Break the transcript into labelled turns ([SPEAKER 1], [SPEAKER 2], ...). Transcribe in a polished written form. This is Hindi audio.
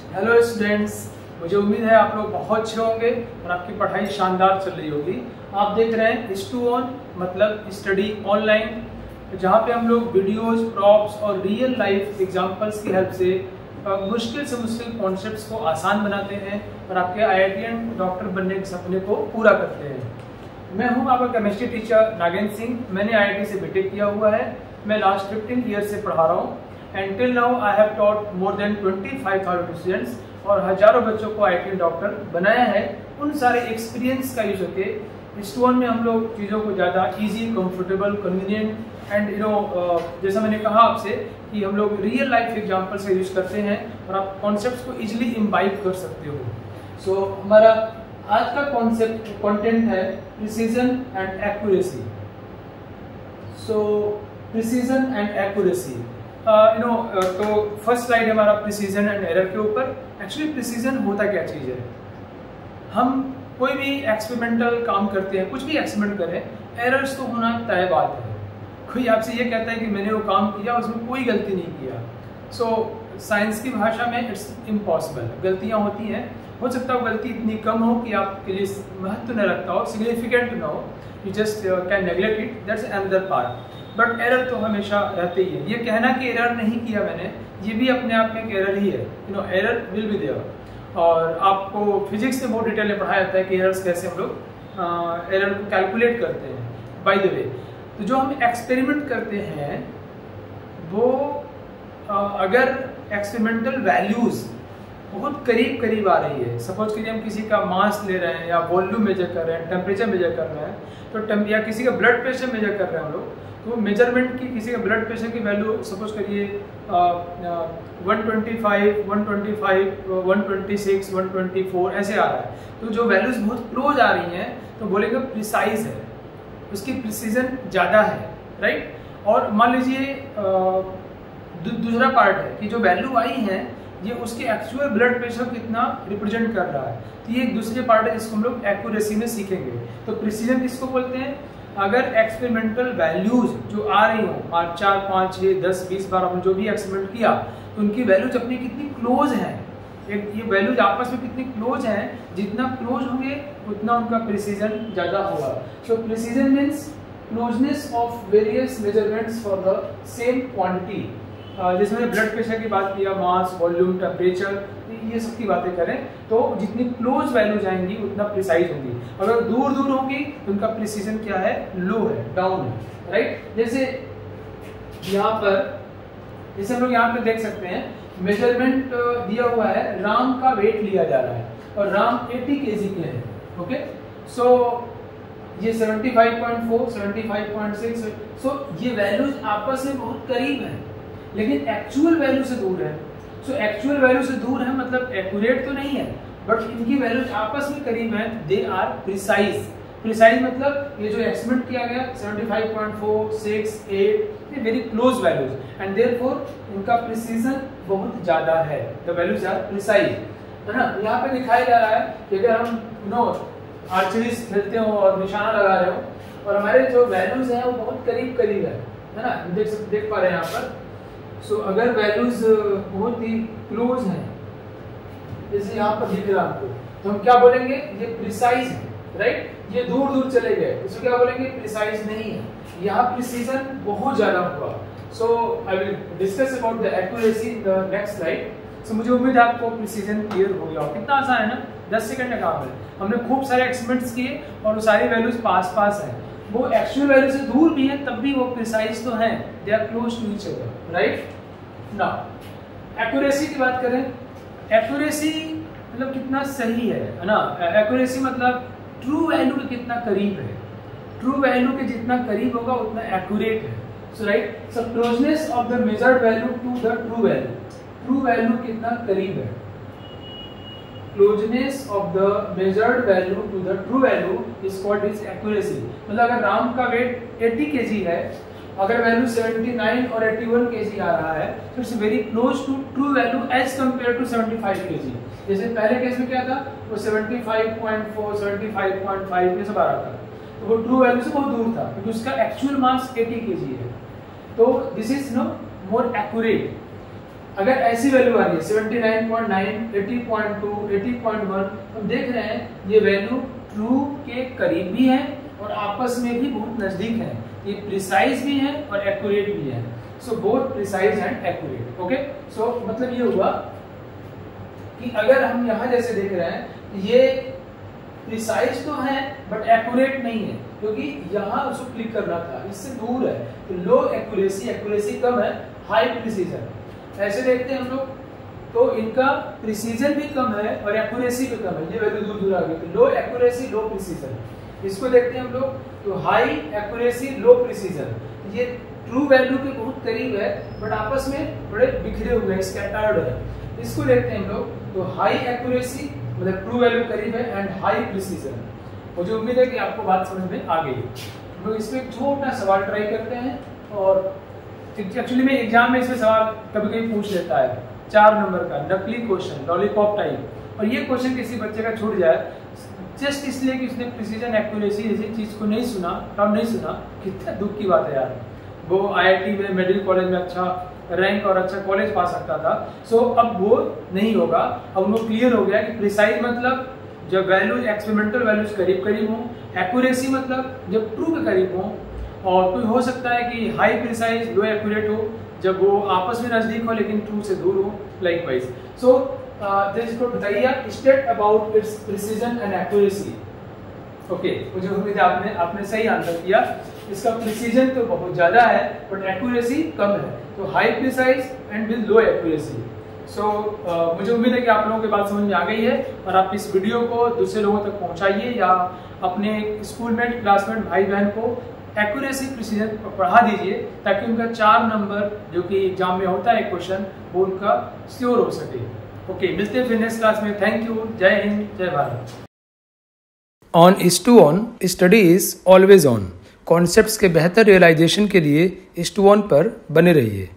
[SPEAKER 1] हेलो स्टूडेंट्स, मुझे उम्मीद है आप लोग बहुत अच्छे होंगे और आपकी पढ़ाई शानदार चल रही होगी। आप देख रहे हैं S2ON मतलब स्टडी ऑनलाइन, जहाँ पे हम लोग वीडियोस, प्रॉप्स और रियल लाइफ एग्जांपल्स की हेल्प से मुश्किल से मुश्किल कॉन्सेप्ट्स को आसान बनाते हैं और आपके IITian डॉक्टर बनने के सपने को पूरा करते हैं। मैं हूँ आपका केमिस्ट्री टीचर नागेंद्र सिंह। मैंने IIT से BTech किया हुआ है। मैं लास्ट 15 ईयर से पढ़ा रहा हूँ and till now I have taught more than 25,000 students और हजारों बच्चों को IITian डॉक्टर बनाया है। उन सारे एक्सपीरियंस का यूज करके S2ON में हम लोग चीज़ों को ज़्यादा इजी, कंफर्टेबल, कन्वीनियंट एंड जैसा मैंने कहा आपसे कि हम लोग रियल लाइफ एग्जांपल से यूज करते हैं और आप कॉन्सेप्ट्स को इजीली इम्बाइब कर सकते हो। सो हमारा आज का कंटेंट है precision and accuracy. So precision and accuracy तो फर्स्ट स्लाइड हमारा प्रिसीजन एंड एरर के ऊपर। एक्चुअली प्रिसीजन होता क्या चीज़ है? हम कोई भी एक्सपेरिमेंटल काम करते हैं, कुछ भी एक्सपेरिमेंट करें, एरर्स तो होना तय बात है। कोई आपसे ये कहता है कि मैंने वो काम किया, उसमें कोई गलती नहीं किया। सो साइंस की भाषा में इट्स इम्पॉसिबल, गलतियाँ होती हैं। हो सकता है गलती इतनी कम हो कि आपके लिए महत्व न रखता हो, सिग्निफिकेंट न हो, you just can neglect it, that's another part. But error तो हमेशा रहते ही है। ये कहना कि एरर नहीं किया मैंने, ये भी अपने आप में एक एरर ही है। Error will be there. और आपको फिजिक्स में बहुत डिटेल में पढ़ाया जाता है कि एरर्स कैसे हम लोग एरर को कैलकुलेट करते हैं। बाय द वे, तो जो हम एक्सपेरिमेंट करते हैं वो अगर एक्सपेरिमेंटल वैल्यूज बहुत करीब करीब आ रही है, सपोज कीजिए हम किसी का मास ले रहे हैं या वॉल्यूम मेजर कर रहे हैं, टेम्परेचर मेजर कर रहे हैं, तो या किसी का ब्लड प्रेशर मेजर कर रहे हैं हम लोग, तो मेजरमेंट की किसी का ब्लड प्रेशर की वैल्यू सपोज करिए 125, 126, 124 ऐसे आ रहा है। तो जो वैल्यूज बहुत क्लोज आ रही हैं तो बोलेंगे प्रिसाइज है, उसकी प्रिसीजन ज़्यादा है, राइट। और मान लीजिए दूसरा पार्ट है कि जो वैल्यू आई है ये उसके एक्चुअल ब्लड प्रेशर कितना रिप्रेजेंट कर रहा है। तो ये एक दूसरे पार्ट है जिसको हम लोग एक्यूरेसी में सीखेंगे। तो प्रिसीजन किसको बोलते हैं? अगर एक्सपेरिमेंटल वैल्यूज जो आ रही हो 4, 5, 6, 10, 20 बार हमने जो भी एक्सपेरिमेंट किया तो उनकी वैल्यूज अपनी कितनी क्लोज हैं, ये वैल्यूज आपस में कितनी क्लोज हैं, जितना क्लोज होंगे उतना उनका प्रिसीजन ज़्यादा होगा। So precision means closeness of various measurements for the same quantity. जैसे मैंने ब्लड प्रेशर की बात किया, मास, वॉल्यूम, टेम्परेचर, ये सब की बातें करें तो जितनी क्लोज वैल्यू जाएंगी उतना प्रिसाइज होंगी। अगर दूर दूर होंगी तो उनका प्रिसीजन क्या है? लो है, डाउन है, राइट। जैसे यहाँ पर, जैसे हम लोग यहाँ पे देख सकते हैं मेजरमेंट दिया हुआ है, राम का वेट लिया जा रहा है और राम 80 kg के हैं, ओके। सो ये 75.4, 75.6, सो ये वैल्यूज आपस में बहुत करीब हैं लेकिन एक्चुअल वैल्यू से दूर है। सो एक्चुअल वैल्यू से दूर है मतलब एक्यूरेट तो नहीं है, बट इनकी वैल्यूज आपस में करीब हैं, दे आर प्रिसाइज। प्रिसाइज मतलब ये जो एक्सपेरिमेंट किया गया 75.4, 6, 8, ये very close values and therefore इनका प्रिसीजन बहुत ज्यादा है। द वैल्यूज आर प्रिसाइज, है ना। यहाँ पे दिखाया जा रहा है कि अगर हम आर्चरी खेलते हो और निशाना लगा रहे हो और हमारे जो वैल्यूज हैं वो बहुत करीब करीब है ना, देख पा रहे हैं यहाँ पर। सो अगर वैल्यूज बहुत ही क्लोज हैं, जैसे यहाँ पर दिख रहा है आपको, तो हम क्या बोलेंगे? ये प्रिसाइज है, राइट। ये दूर दूर चले गए, इसको क्या बोलेंगे? प्रिसाइज नहीं है। यहाँ प्रिसीजन बहुत ज्यादा होगा। So I will discuss about the accuracy in the next slide. So मुझे उम्मीद है आपको प्रिसीजन क्लियर हो गया। कितना आसान है ना, 10 सेकंड का काम है। हमने खूब सारे एक्सपेरिमेंट्स किए और वो सारी वैल्यूज पास पास है, वो एक्चुअल वैल्यू से दूर भी है तब भी वो प्रिसाइज तो हैं, they are close to each other, right. Now accuracy की बात करें, एक्यूरेसी मतलब कितना सही है ना। एक्यूरेसी मतलब ट्रू वैल्यू के कितना करीब है। ट्रू वैल्यू के जितना करीब होगा उतना एक्यूरेट है। So right, so closeness of the measured value to the true value. True value कितना करीब है? Closeness of the measured value to the true value is called is accuracy. मतलब अगर राम का वेट 80 kg है, अगर वैल्यू 79 और 81 kg आ रहा है तो it's very close to true value as compared to 75 kg। जैसे पहले केस में क्या था, वो 75.4, 75.5 ये सब आ रहा था, तो वो ट्रू वैल्यू से बहुत दूर था क्योंकि उसका एक्चुअल मास 80 kg है। तो this is no more accurate. अगर ऐसी वैल्यू आ रही है 79.9, 80.2, 80.1, हम देख रहे हैं ये वैल्यू ट्रू के करीब भी है और आपस में भी बहुत नजदीक है, ये प्रिसाइज भी है और एक्यूरेट भी है। So both precise and accurate. Okay, so मतलब ये हुआ कि अगर हम यहाँ जैसे देख रहे हैं ये प्रिसाइज तो है बट एक्यूरेट नहीं है, क्योंकि यहाँ उसको क्लिक करना था, इससे दूर है, तो लो एक्यूरेसी, एक्यूरेसी कम है, हाई प्रिसीजन। ऐसे देखते हैं हम लोग तो इनका प्रिसीजन भी कम है और एक्यूरेसी भी कम है, ये वैल्यू दूर दूर आ गई, तो लो एक्यूरेसी लो प्रिसीजन। इसको देखते हैं हम लोग तो हाई एक्यूरेसी लो प्रिसीजन, ये ट्रू वैल्यू के बहुत करीब है बट आपस में बड़े बिखरे हुए हैं, स्कैटर्ड है। इसको देखते हैं हम लोग तो हाई एक्यूरेसी मतलब ट्रू वैल्यू करीब है एंड हाई प्रिसीजन। मुझे उम्मीद है कि आपको बात समझ में आ गई। हम लोग इसमें एक छोटा सवाल ट्राई करते हैं और एक्चुअली में एग्जाम में इसमें सवाल कभी कभी पूछ लेता है 4 नंबर का नकली क्वेश्चन, लॉलीपॉप टाइप, और ये क्वेश्चन किसी बच्चे का छूट जाए जस्ट इसलिए कि उसने प्रिसीजन एक्यूरेसी जैसी चीज को नहीं सुना, टर्म नहीं सुना, कितना दुख की बात है यार। वो IIT में, मेडिकल कॉलेज में अच्छा रैंक और अच्छा कॉलेज पा सकता था। सो अब वो नहीं होगा, अब उनको क्लियर हो गया कि प्रिसाइज मतलब जब वैल्यूज एक्सपेरिमेंटल वैल्यूज करीब करीब हो, एक्यूरेसी मतलब जब ट्रू के करीब हो, और कोई हो सकता है कि हाई प्रिसाइज लो एक्यूरेट हो जब वो आपस में नजदीक हो लेकिन ट्रू से दूर हो, likewise. So this is Dahya state about it's precision and accuracy. Okay, मुझे उम्मीद है आपने सही आंसर किया। इसका प्रिसीजन तो बहुत ज्यादा है बट एक्यूरेसी कम है, तो high precise and with low accuracy. So मुझे उम्मीद है कि आप लोगों की बात समझ में आ गई है और आप इस वीडियो को दूसरे लोगों तक पहुंचाइए या अपने स्कूलमेट, क्लासमेट, भाई बहन को एक्यूरेसी प्रिसीजन पढ़ा दीजिए ताकि उनका 4 नंबर जो कि एग्जाम में होता है क्वेश्चन वो उनका श्योर हो सके। ओके, मिलते हैं फिर नेक्स्ट क्लास में। थैंक यू, जय हिंद, जय Bharat. On is to on, study is always on. Concepts के बेहतर रियलाइजेशन के लिए इस टू ऑन पर बने रहिए।